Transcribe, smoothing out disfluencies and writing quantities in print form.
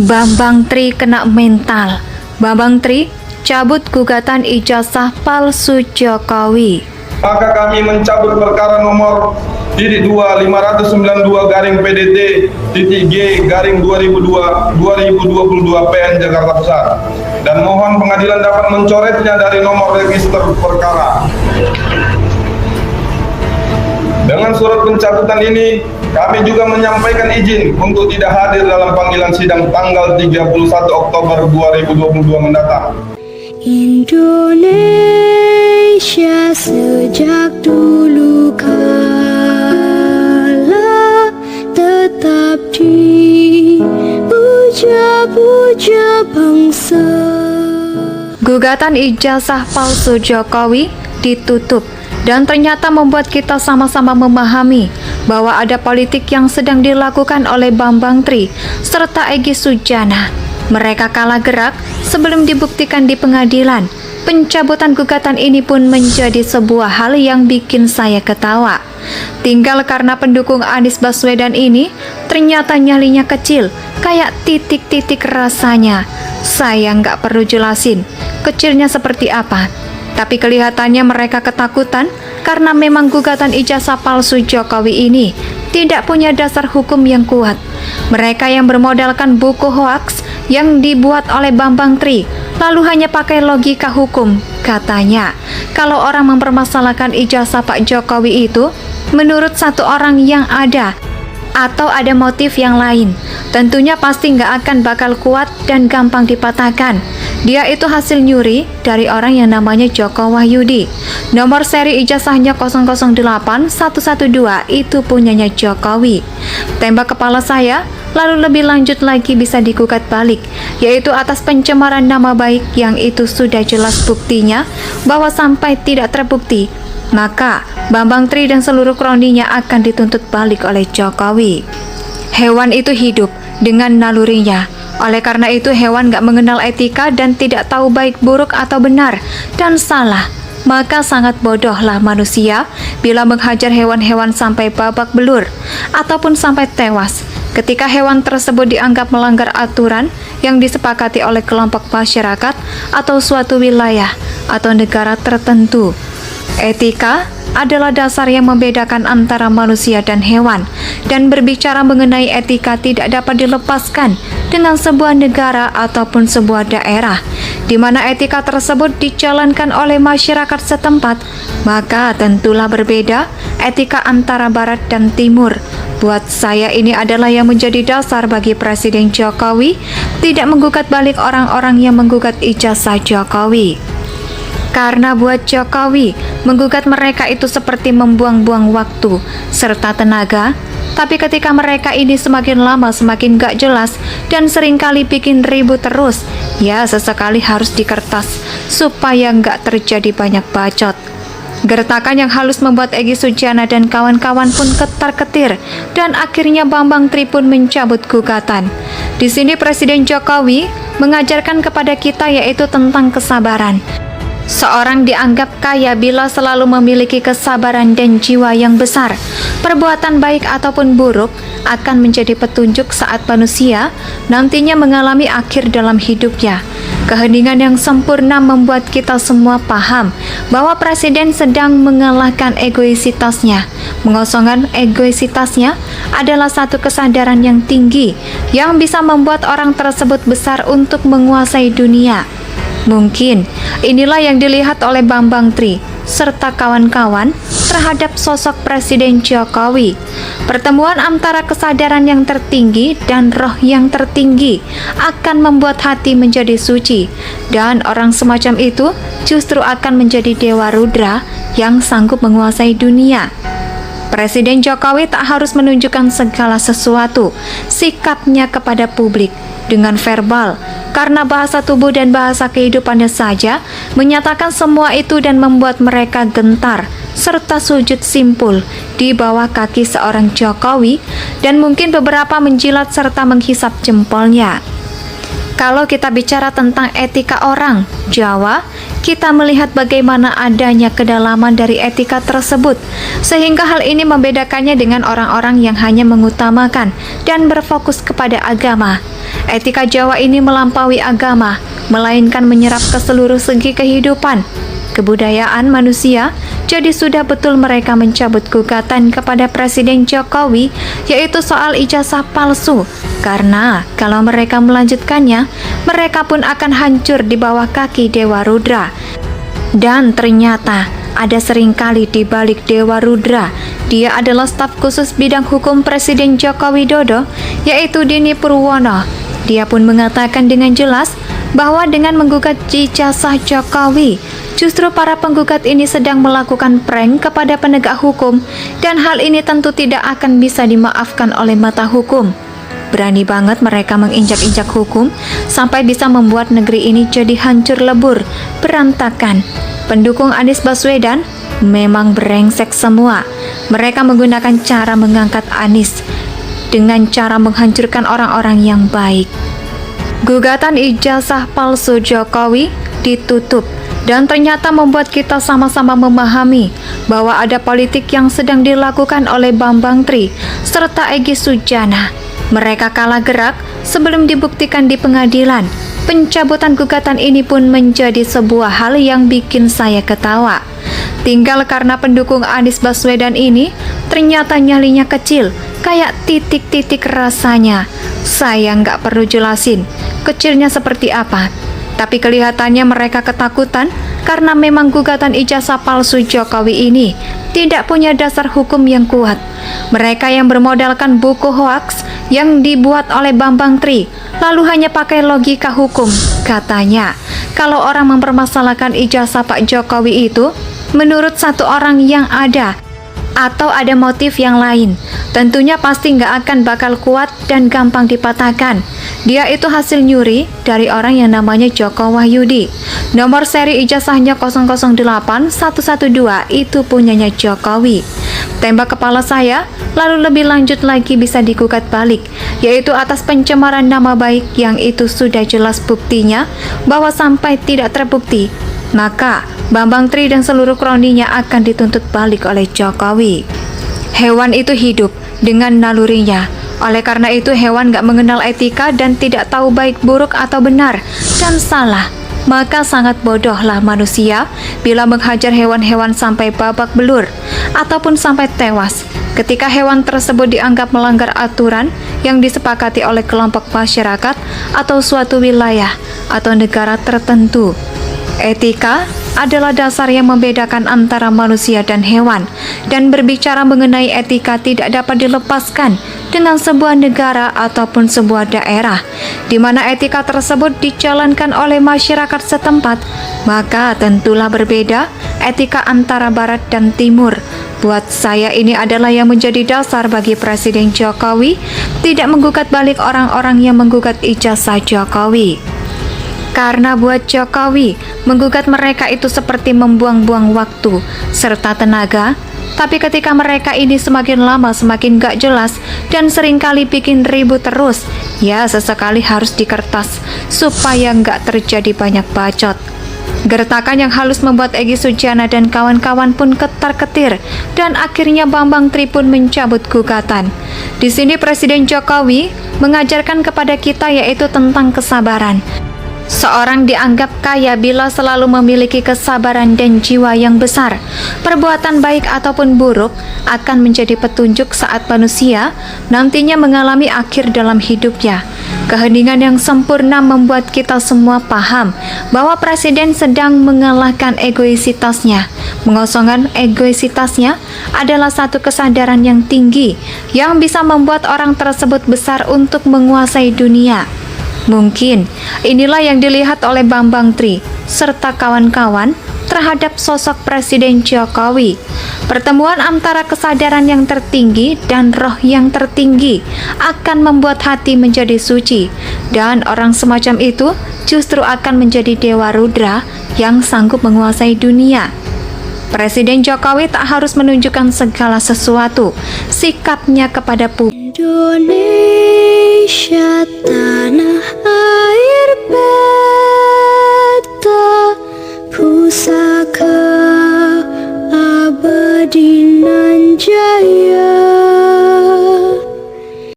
Bambang Tri kena mental. Bambang Tri cabut gugatan ijazah palsu Jokowi. Maka kami mencabut perkara nomor 2-519-G-2022 PN Jakarta Pusat, dan mohon pengadilan dapat mencoretnya dari nomor register perkara. Dengan surat pencabutan ini, kami juga menyampaikan izin untuk tidak hadir dalam panggilan sidang tanggal 31 Oktober 2022 mendatang. Indonesia sejak dulu kala tetap dipuja-puja bangsa. Gugatan ijazah palsu Jokowi ditutup dan ternyata membuat kita sama-sama memahami bahwa ada politik yang sedang dilakukan oleh Bambang Tri serta Egy Sujana. Mereka kalah gerak sebelum dibuktikan di pengadilan. Pencabutan gugatan ini pun menjadi sebuah hal yang bikin saya ketawa. Tinggal karena pendukung Anies Baswedan ini ternyata nyalinya kecil, kayak titik-titik rasanya. Saya nggak perlu jelasin kecilnya seperti apa. Tapi kelihatannya mereka ketakutan karena memang gugatan ijazah palsu Jokowi ini tidak punya dasar hukum yang kuat. Mereka yang bermodalkan buku hoaks yang dibuat oleh Bambang Tri lalu hanya pakai logika hukum. Katanya, kalau orang mempermasalahkan ijazah Pak Jokowi itu menurut satu orang yang ada atau ada motif yang lain, tentunya pasti nggak akan bakal kuat dan gampang dipatahkan. Dia itu hasil nyuri dari orang yang namanya Joko Wahyudi. Nomor seri ijazahnya 008112 itu punyanya Jokowi. Tembak kepala saya, lalu lebih lanjut lagi bisa digugat balik, yaitu atas pencemaran nama baik yang itu sudah jelas buktinya bahwa sampai tidak terbukti, maka Bambang Tri dan seluruh kroninya akan dituntut balik oleh Jokowi. Hewan itu hidup dengan nalurinya. Oleh karena itu hewan gak mengenal etika dan tidak tahu baik buruk atau benar dan salah. Maka sangat bodohlah manusia bila menghajar hewan-hewan sampai babak belur ataupun sampai tewas ketika hewan tersebut dianggap melanggar aturan yang disepakati oleh kelompok masyarakat atau suatu wilayah atau negara tertentu. Etika adalah dasar yang membedakan antara manusia dan hewan, dan berbicara mengenai etika tidak dapat dilepaskan dengan sebuah negara ataupun sebuah daerah di mana etika tersebut dijalankan oleh masyarakat setempat. Maka tentulah berbeda etika antara barat dan timur. Buat saya ini adalah yang menjadi dasar bagi Presiden Jokowi tidak menggugat balik orang-orang yang menggugat ijazah Jokowi. Karena buat Jokowi, menggugat mereka itu seperti membuang-buang waktu serta tenaga. Tapi ketika mereka ini semakin lama semakin gak jelas dan seringkali bikin ribut terus, ya sesekali harus di kertas supaya gak terjadi banyak bacot. Gertakan yang halus membuat Egy Sujana dan kawan-kawan pun ketar-ketir dan akhirnya Bambang Tri pun mencabut gugatan. Di sini Presiden Jokowi mengajarkan kepada kita yaitu tentang kesabaran. Seorang dianggap kaya bila selalu memiliki kesabaran dan jiwa yang besar. Perbuatan baik ataupun buruk akan menjadi petunjuk saat manusia nantinya mengalami akhir dalam hidupnya. Keheningan yang sempurna membuat kita semua paham bahwa Presiden sedang mengalahkan egoisitasnya. Mengosongkan egoisitasnya adalah satu kesadaran yang tinggi yang bisa membuat orang tersebut besar untuk menguasai dunia. Mungkin inilah yang dilihat oleh Bambang Tri serta kawan-kawan terhadap sosok Presiden Jokowi. Pertemuan antara kesadaran yang tertinggi dan roh yang tertinggi akan membuat hati menjadi suci, dan orang semacam itu justru akan menjadi dewa rudra yang sanggup menguasai dunia. Presiden Jokowi tak harus menunjukkan segala sesuatu sikapnya kepada publik dengan verbal, karena bahasa tubuh dan bahasa kehidupannya saja menyatakan semua itu dan membuat mereka gentar serta sujud simpul di bawah kaki seorang Jokowi, dan mungkin beberapa menjilat serta menghisap jempolnya. Kalau kita bicara tentang etika orang Jawa, kita melihat bagaimana adanya kedalaman dari etika tersebut, sehingga hal ini membedakannya dengan orang-orang yang hanya mengutamakan dan berfokus kepada agama. Etika Jawa ini melampaui agama, melainkan menyerap ke seluruh segi kehidupan, kebudayaan manusia. Jadi sudah betul mereka mencabut gugatan kepada Presiden Jokowi, yaitu soal ijazah palsu, karena kalau mereka melanjutkannya, mereka pun akan hancur di bawah kaki Dewa Rudra. Dan ternyata ada seringkali di balik Dewa Rudra, dia adalah staf khusus bidang hukum Presiden Joko Widodo, yaitu Dini Purwono. Dia pun mengatakan dengan jelas bahwa dengan menggugat ijazah Jokowi, justru para penggugat ini sedang melakukan prank kepada penegak hukum, dan hal ini tentu tidak akan bisa dimaafkan oleh mata hukum. Berani banget mereka menginjak-injak hukum sampai bisa membuat negeri ini jadi hancur lebur, berantakan. Pendukung Anies Baswedan memang brengsek semua. Mereka menggunakan cara mengangkat Anies dengan cara menghancurkan orang-orang yang baik. Gugatan ijazah palsu Jokowi ditutup, dan ternyata membuat kita sama-sama memahami bahwa ada politik yang sedang dilakukan oleh Bambang Tri serta Egy Sujana. Mereka kalah gerak sebelum dibuktikan di pengadilan. Pencabutan gugatan ini pun menjadi sebuah hal yang bikin saya ketawa. Tinggal karena pendukung Anies Baswedan ini ternyata nyalinya kecil, kayak titik-titik rasanya. Saya nggak perlu jelasin kecilnya seperti apa, tapi kelihatannya mereka ketakutan karena memang gugatan ijazah palsu Jokowi ini tidak punya dasar hukum yang kuat. Mereka yang bermodalkan buku hoaks yang dibuat oleh Bambang Tri, lalu hanya pakai logika hukum. Katanya, kalau orang mempermasalahkan ijazah Pak Jokowi itu, menurut satu orang yang ada, atau ada motif yang lain, tentunya pasti nggak akan bakal kuat dan gampang dipatahkan. Dia itu hasil nyuri dari orang yang namanya Joko Wahyudi. Nomor seri ijazahnya 008112 itu punyanya Jokowi. Tembak kepala saya, lalu lebih lanjut lagi bisa digugat balik, yaitu atas pencemaran nama baik yang itu sudah jelas buktinya bahwa sampai tidak terbukti, maka Bambang Tri dan seluruh kroninya akan dituntut balik oleh Jokowi. Hewan itu hidup dengan nalurinya. Oleh karena itu hewan gak mengenal etika dan tidak tahu baik buruk atau benar dan salah. Maka sangat bodohlah manusia bila menghajar hewan-hewan sampai babak belur ataupun sampai tewas ketika hewan tersebut dianggap melanggar aturan yang disepakati oleh kelompok masyarakat atau suatu wilayah atau negara tertentu. Etika adalah dasar yang membedakan antara manusia dan hewan, dan berbicara mengenai etika tidak dapat dilepaskan dengan sebuah negara ataupun sebuah daerah di mana etika tersebut dijalankan oleh masyarakat setempat. Maka tentulah berbeda etika antara barat dan timur. Buat saya ini adalah yang menjadi dasar bagi Presiden Jokowi tidak menggugat balik orang-orang yang menggugat ijazah Jokowi. Karena buat Jokowi, menggugat mereka itu seperti membuang-buang waktu serta tenaga. Tapi ketika mereka ini semakin lama semakin gak jelas dan seringkali bikin ribut terus, ya sesekali harus di kertas supaya gak terjadi banyak bacot. Gertakan yang halus membuat Egy Sujana dan kawan-kawan pun ketar-ketir, dan akhirnya Bambang Tri pun mencabut gugatan. Di sini Presiden Jokowi mengajarkan kepada kita yaitu tentang kesabaran. Seorang dianggap kaya bila selalu memiliki kesabaran dan jiwa yang besar. Perbuatan baik ataupun buruk akan menjadi petunjuk saat manusia nantinya mengalami akhir dalam hidupnya. Keheningan yang sempurna membuat kita semua paham bahwa Presiden sedang mengalahkan egoisitasnya. Mengosongkan egoisitasnya adalah satu kesadaran yang tinggi yang bisa membuat orang tersebut besar untuk menguasai dunia. Mungkin inilah yang dilihat oleh Bambang Tri serta kawan-kawan terhadap sosok Presiden Jokowi. Pertemuan antara kesadaran yang tertinggi dan roh yang tertinggi akan membuat hati menjadi suci, dan orang semacam itu justru akan menjadi Dewa Rudra yang sanggup menguasai dunia. Presiden Jokowi tak harus menunjukkan segala sesuatu sikapnya kepada publik.